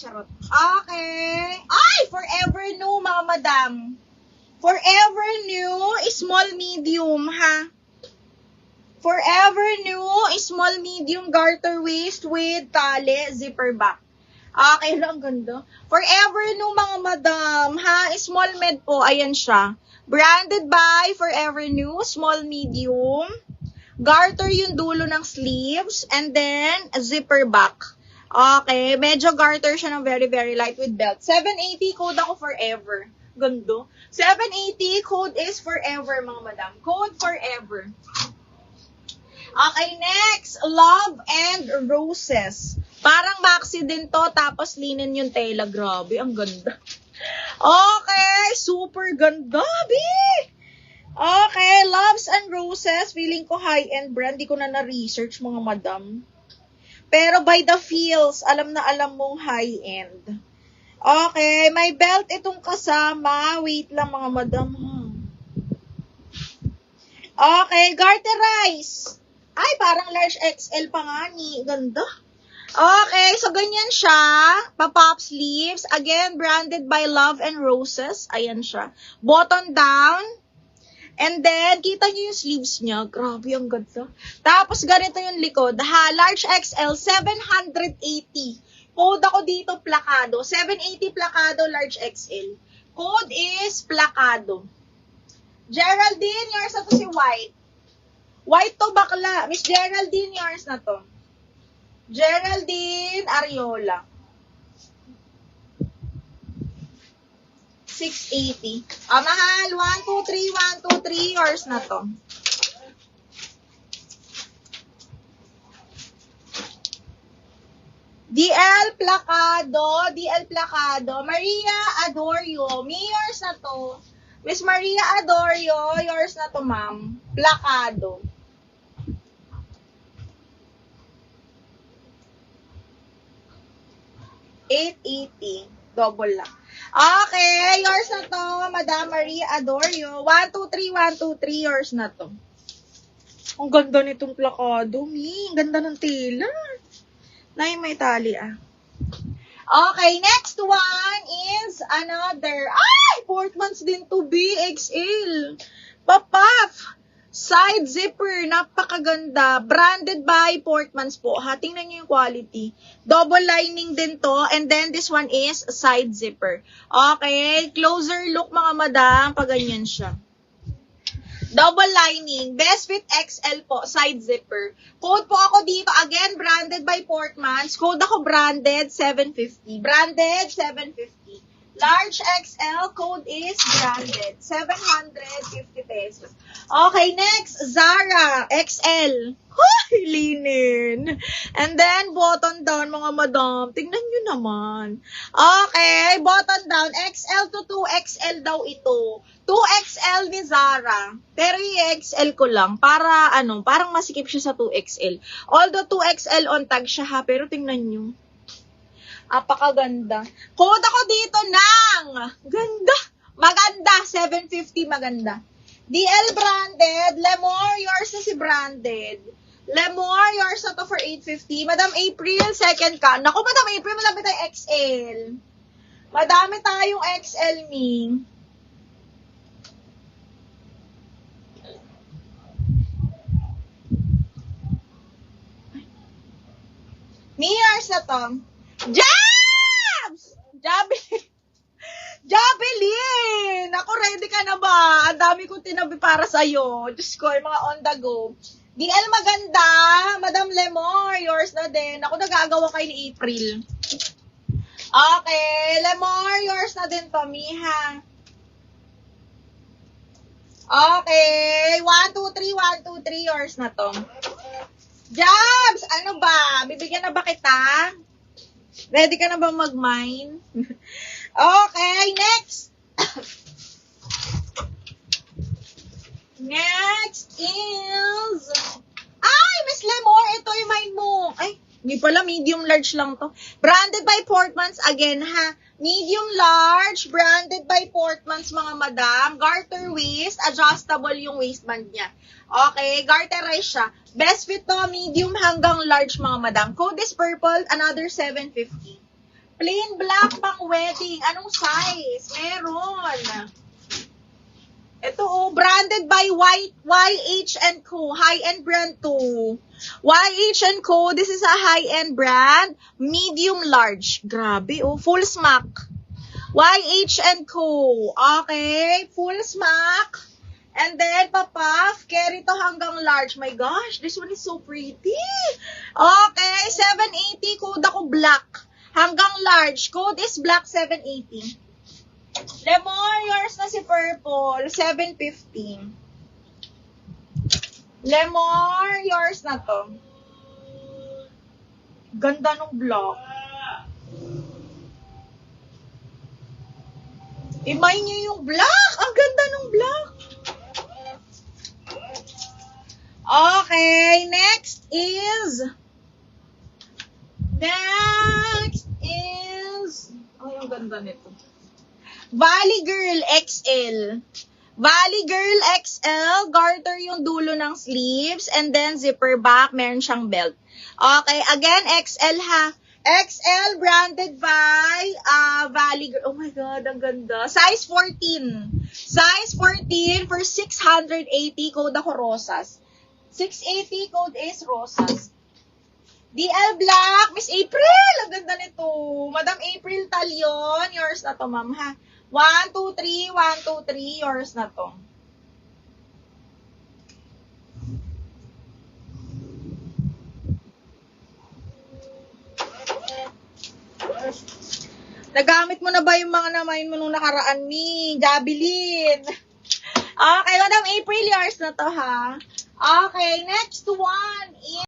Charot. Okay. Ay, forever new, mga madam. Forever new, small medium, ha? Forever new, small medium garter waist with tali, zipper back. Okay lang, ganda. Forever new, mga madam, ha? Small med po, ayan siya. Branded by Forever New, small medium. Garter yung dulo ng sleeves, and then a zipper back. Okay, medyo garter siya ng very, very light with belt. 780, code ako forever. Gando. 780, code is forever, mga madam. Code forever. Okay, next. Love and Roses. Parang maxi din to, tapos linen yung tela. Grabe, ang ganda. Okay, super ganda, bi! Okay, Loves and Roses. Feeling ko high-end brand. Di ko na na-research, mga madam. Pero by the feels, alam na alam mong high-end. Okay, may belt itong kasama. Wait lang, mga madam. Okay, garterize. Ay, parang large XL pa nga ni. Ganda. Okay, so ganyan siya. Pa-pop sleeves. Again, branded by Love and Roses. Ayan siya. Button down. And then, kita nyo yung sleeves niya. Grabe, ang ganda. Tapos, ganito yung likod. Ha, large XL, 780. Code ako dito, plakado. 780 plakado, large XL. Code is plakado. Geraldine, yours na to si White. White to bakla. Miss Geraldine, yours na to. Geraldine Ariola. 680. Mahal. 1, 2, 3, 1, 2, 3. Yours na to. DL Placado. DL Placado. Maria Adorio. Me, yours na to. Miss Maria Adorio. Yours na to, ma'am. Placado. $880. Double lang. Okay, yours na to, Madam Maria Adorio. 1, 2, 3, 1, 2, 3, yours na to. Ang ganda nitong plakado, mi. Ang ganda ng tela. May tali, ah. Okay, next one is another. Ay! Portmans din to, BXL. Papaf! Side zipper, napakaganda. Branded by Portmans po. Ha, tingnan nyo yung quality. Double lining din to. And then, this one is side zipper. Okay, closer look, mga madam. Pag ganyan siya. Double lining. Best fit XL po. Side zipper. Code po ako dito. Again, branded by Portmans. Code ako branded 750. Branded 750. Large XL. Code is branded. 750 pesos. Okay, next. Zara. XL. Huy, linen. And then, button down, mga madam. Tingnan nyo naman. Okay, button down. XL to 2XL daw ito. 2XL ni Zara. Pero i-XL ko lang. Para, parang masikip siya sa 2XL. Although 2XL on tag siya ha. Pero tingnan nyo. Apakaganda. Code ako dito ng ganda. Maganda. 750 maganda. DL branded. Lemore, yours na si branded. Lemore, yours na to for 850. Madam April, second ka. Naku, Madam April, madami tayong XL. Madami tayong XL, Ming. Yours na to. Jabs! Jabelin! Ako, ready ka na ba? Ang dami kong tinabi para sa'yo. Diyos ko, yung mga on the go. DL maganda. Madam Lemore, yours na din. Ako, nagagawa kayo ni April. Okay, Lemore, yours na din to, Miha. Okay, 1, 2, 3, 1, 2, 3, yours na to. Jabs! Ano ba? Bibigyan na ba kita? Ready ka na ba mag-mine? Okay, next. Next is... Ay, Miss Lemore, ito yung mine mo. Ay, hindi pala, medium large lang to. Branded by Portmans, again ha. Medium large, branded by Portmans, mga madam. Garter waist, adjustable yung waistband niya. Okay, garterize siya. Best fit to, medium hanggang large, mga madam. Code is purple, another 750. Plain black pang wedding. Anong size? Meron. Ito oh, branded by YH & Co. High-end brand to. YH & Co. This is a high-end brand. Medium large. Grabe oh. Full smack. YH & Co. Okay. Full smack. And then, papuff. Carry to hanggang large. My gosh, this one is so pretty. Okay. 780. Code ako black. Hanggang large. Code is black 780. Lemon, yours na si Purple. 750. Lemon, yours na to. Ganda nung block. Imay niyo yung black. Ang ganda nung black. Okay, next is... Ay, ang ganda nito. Valley Girl XL. Valley Girl XL, garter yung dulo ng sleeves, and then zipper back, meron siyang belt. Okay, again, XL ha. XL branded by Valley Girl. Oh my God, ang ganda. Size 14. Size 14 for 680, code ako rosas. 680, code is rosas. DL Black, Miss April, ang ganda nito. Madam April Talion, yours na to, ma'am ha. 1, 2, 3, 1, 2, 3, yours na to. Nagamit mo na ba yung mga namayin mo nung nakaraan ni Gabilin? Okay, Madam April, yours na to ha. Okay, next one is